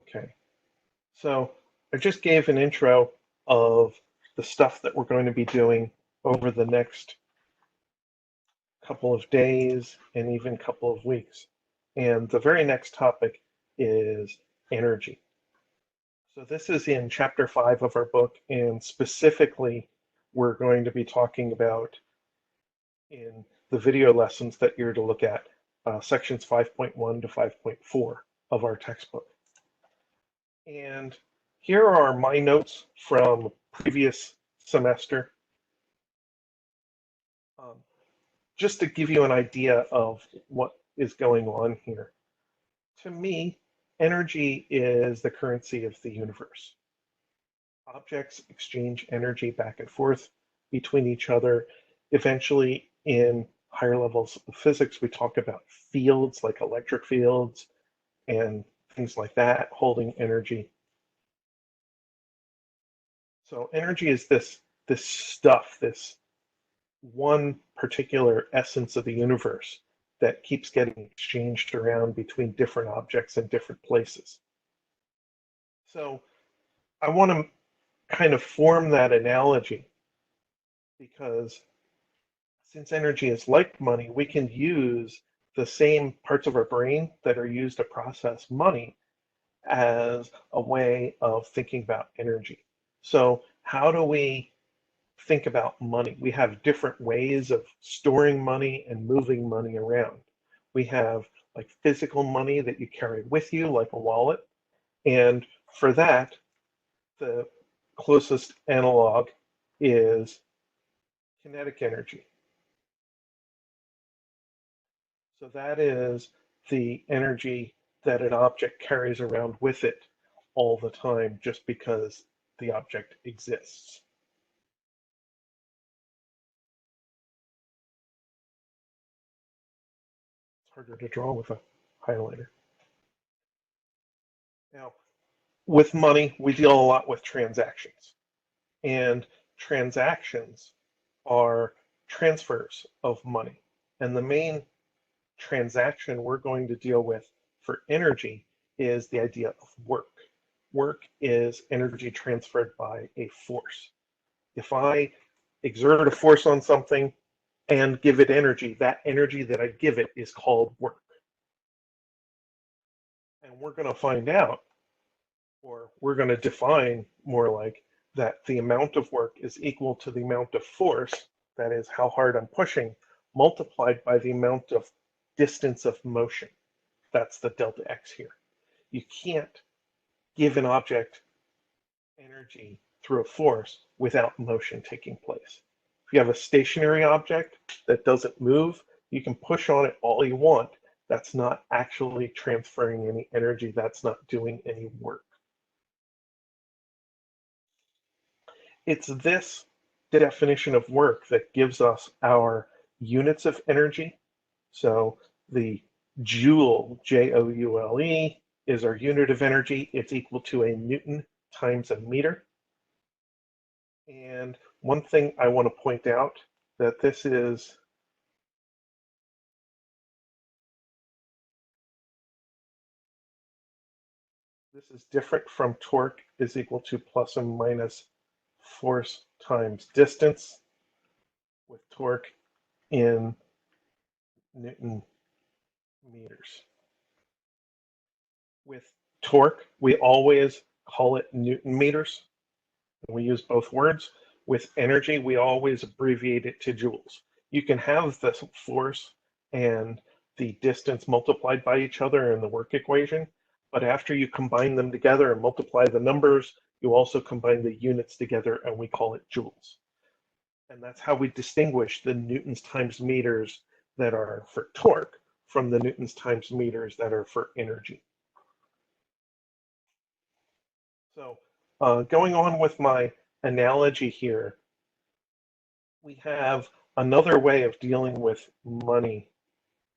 Okay, so I just gave an intro of the stuff that we're going to be doing over the next couple of days and even couple of weeks. And the very next topic is energy. So this is in chapter 5 of our book, and specifically we're going to be talking about in the video lessons that you're to look at, sections 5.1 to 5.4 of our textbook. And here are my notes from previous semester, just to give you an idea of what is going on here. To me, energy is the currency of the universe. Objects exchange energy back and forth between each other. Eventually, in higher levels of physics, we talk about fields like electric fields and things like that holding energy. So energy is this stuff, this one particular essence of the universe that keeps getting exchanged around between different objects in different places. So I want to kind of form that analogy because since energy is like money, we can use the same parts of our brain that are used to process money as a way of thinking about energy. So how do we think about money? We have different ways of storing money and moving money around. We have like physical money that you carry with you, like a wallet. And for that, the closest analog is kinetic energy. So that is the energy that an object carries around with it all the time just because the object exists. It's harder to draw with a highlighter. Now, with money, we deal a lot with transactions. And transactions are transfers of money. And the main transaction we're going to deal with for energy is the idea of work. Work is energy transferred by a force. If I exert a force on something and give it energy, that energy that I give it is called work. And we're going to find out, or we're going to define more like that the amount of work is equal to the amount of force, that is how hard I'm pushing, multiplied by the amount of distance of motion. That's the delta x here. You can't give an object energy through a force without motion taking place. If you have a stationary object that doesn't move, you can push on it all you want. That's not actually transferring any energy. That's not doing any work. It's this definition of work that gives us our units of energy. So the joule, Joule, is our unit of energy. It's equal to a Newton times a meter. And one thing I want to point out that this is different from torque is equal to plus and minus force times distance, with torque in Newton meters. With torque, we always call it Newton meters. We use both words. With energy, we always abbreviate it to joules. You can have the force and the distance multiplied by each other in the work equation, but after you combine them together and multiply the numbers, you also combine the units together and we call it joules. And that's how we distinguish the newtons times meters that are for torque from the newtons times meters that are for energy. So going on with my analogy here, we have another way of dealing with money,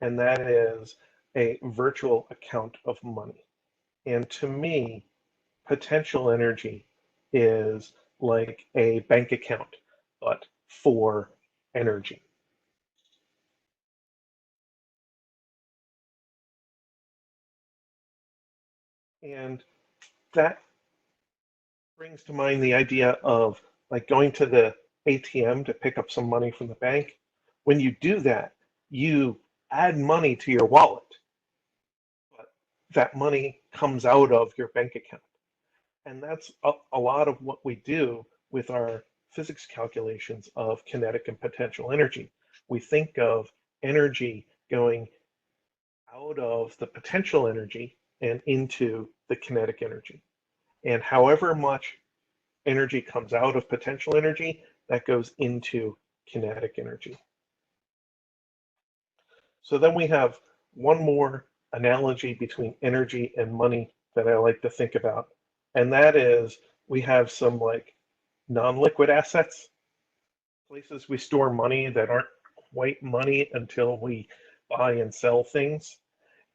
and that is a virtual account of money. And to me, potential energy is like a bank account, but for energy. And that brings to mind the idea of like going to the ATM to pick up some money from the bank. When you do that, you add money to your wallet, but that money comes out of your bank account. And that's a lot of what we do with our physics calculations of kinetic and potential energy. We think of energy going out of the potential energy and into the kinetic energy. And however much energy comes out of potential energy, that goes into kinetic energy. So then we have one more analogy between energy and money that I like to think about. And that is we have some like non-liquid assets, places we store money that aren't quite money until we buy and sell things.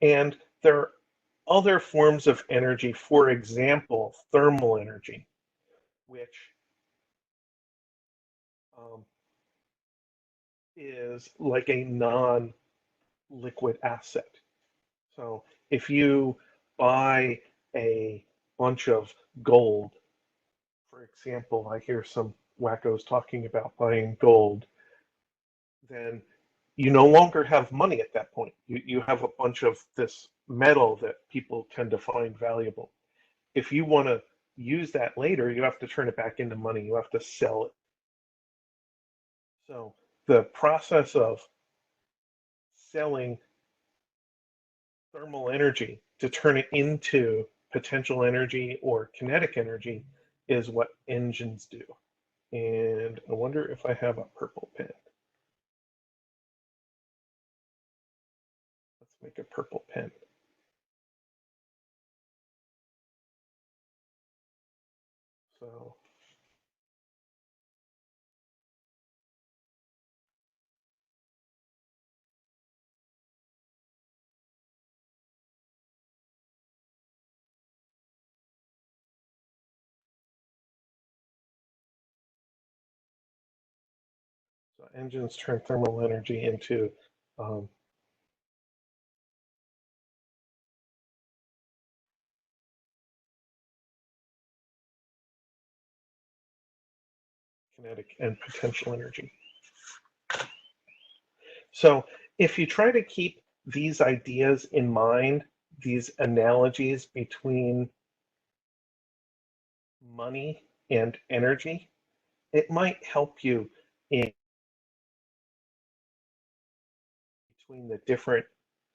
And there are other forms of energy, for example, thermal energy, which um, is like a non-liquid asset. So if you buy a bunch of gold, for example, I hear some wackos talking about buying gold, then you no longer have money at that point. You have a bunch of this metal that people tend to find valuable. If you want to use that later, you have to turn it back into money. You have to sell it. So the process of selling thermal energy to turn it into potential energy or kinetic energy is what engines do. And I wonder if I have a purple pen. Let's make a purple pen. So engines turn thermal energy into kinetic and potential energy. So if you try to keep these ideas in mind, these analogies between money and energy, it might help you in between the different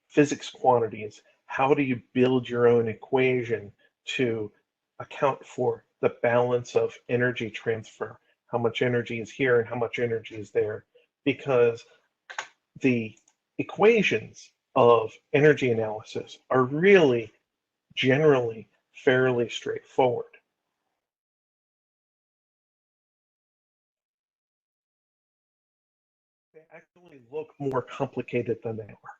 physics quantities. How do you build your own equation to account for the balance of energy transfer? How much energy is here and how much energy is there? Because the equations of energy analysis are really generally fairly straightforward. They actually look more complicated than they are.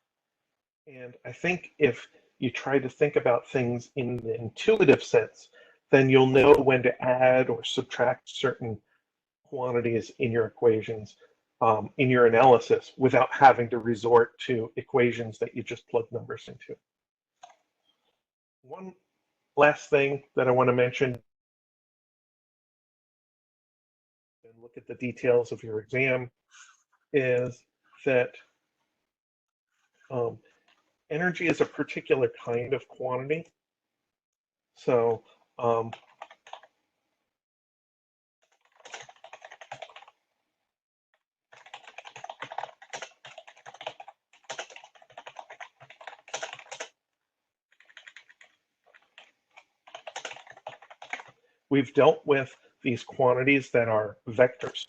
And I think if you try to think about things in the intuitive sense, then you'll know when to add or subtract certain quantities in your equations, in your analysis, without having to resort to equations that you just plug numbers into. One last thing that I want to mention, and look at the details of your exam, is that um, energy is a particular kind of quantity. So we've dealt with these quantities that are vectors: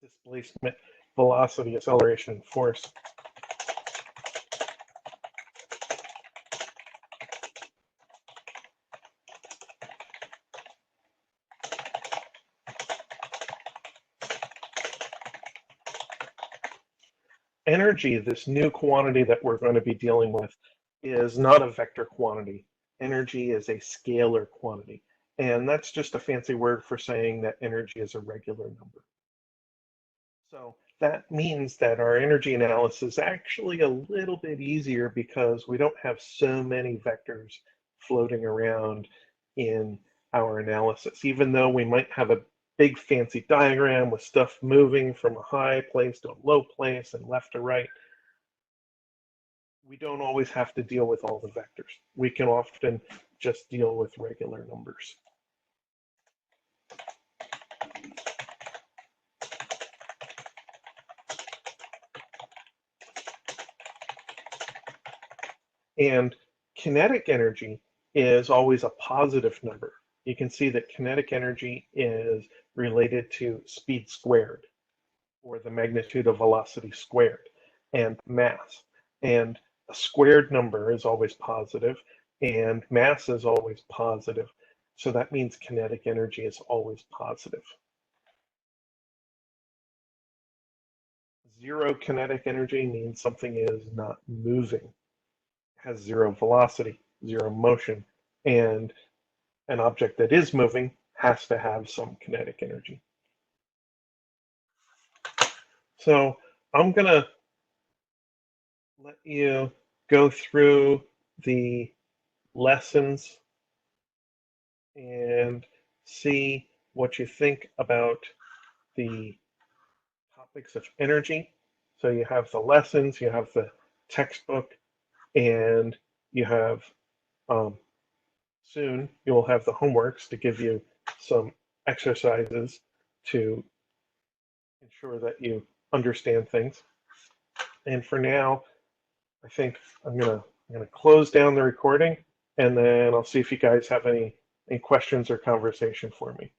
displacement, velocity, acceleration, and force. Energy, this new quantity that we're going to be dealing with, is not a vector quantity. Energy is a scalar quantity. And that's just a fancy word for saying that energy is a regular number. So that means that our energy analysis is actually a little bit easier because we don't have so many vectors floating around in our analysis. Even though we might have a big fancy diagram with stuff moving from a high place to a low place and left to right, we don't always have to deal with all the vectors. We can often just deal with regular numbers. And kinetic energy is always a positive number. You can see that kinetic energy is related to speed squared, or the magnitude of velocity squared, and mass. And a squared number is always positive, and mass is always positive. So that means kinetic energy is always positive. Zero kinetic energy means something is not moving, has zero velocity, zero motion, and an object that is moving has to have some kinetic energy. So I'm going to let you go through the lessons and see what you think about the topics of energy. So you have the lessons, you have the textbook, and you have soon you'll have the homeworks to give you some exercises to ensure that you understand things. And for now, I think I'm gonna close down the recording, and then I'll see if you guys have any questions or conversation for me.